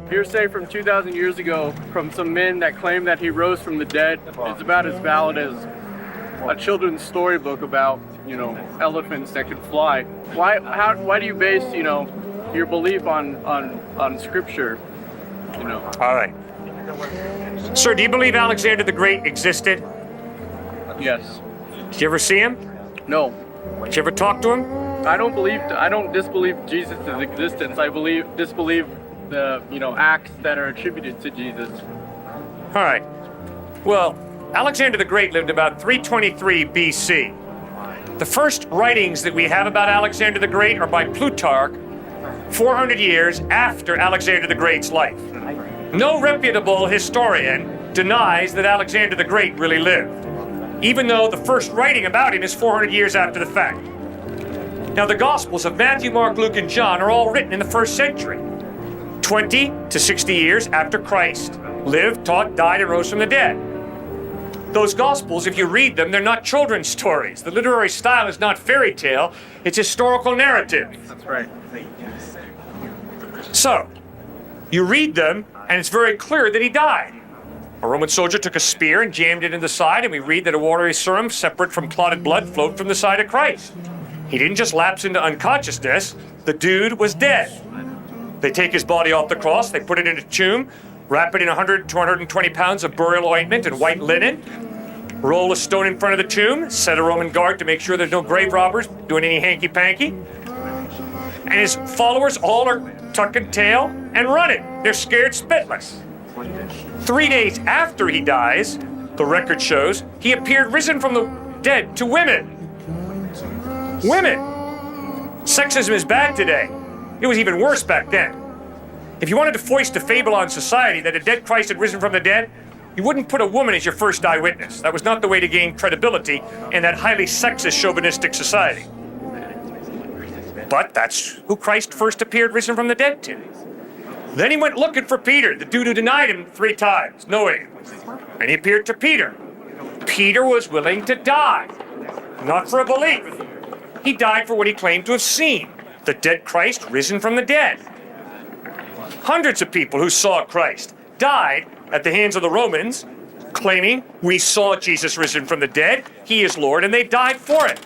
hearsay from 2,000 years ago from some men that claim that he rose from the dead is about as valid as a children's storybook about, elephants that could fly. Why do you base, your belief on scripture, All right. Sir, do you believe Alexander the Great existed? Yes. Did you ever see him? No. Did you ever talk to him? I don't disbelieve Jesus' existence. I disbelieve the, acts that are attributed to Jesus. All right. Well, Alexander the Great lived about 323 BC. The first writings that we have about Alexander the Great are by Plutarch, 400 years after Alexander the Great's life. No reputable historian denies that Alexander the Great really lived, even though the first writing about him is 400 years after the fact. Now, the Gospels of Matthew, Mark, Luke, and John are all written in the first century, 20 to 60 years after Christ lived, taught, died, and rose from the dead. Those Gospels, if you read them, they're not children's stories. The literary style is not fairy tale, it's historical narrative. That's right. So, you read them, and it's very clear that he died. A Roman soldier took a spear and jammed it in the side, and we read that a watery serum separate from clotted blood flowed from the side of Christ. He didn't just lapse into unconsciousness, the dude was dead. They take his body off the cross, they put it in a tomb, wrap it in 100 to 120 pounds of burial ointment and white linen, roll a stone in front of the tomb, set a Roman guard to make sure there's no grave robbers doing any hanky-panky, and his followers all are tucking tail and running. They're scared spitless. 3 days after he dies, the record shows, he appeared risen from the dead to women. Women! Sexism is bad today. It was even worse back then. If you wanted to foist a fable on society that a dead Christ had risen from the dead, you wouldn't put a woman as your first eyewitness. That was not the way to gain credibility in that highly sexist, chauvinistic society. But that's who Christ first appeared risen from the dead to. Then he went looking for Peter, the dude who denied him 3 times, knowing. And he appeared to Peter. Peter was willing to die, not for a belief. He died for what he claimed to have seen, the dead Christ risen from the dead. Hundreds of people who saw Christ died at the hands of the Romans, claiming, we saw Jesus risen from the dead, he is Lord, and they died for it.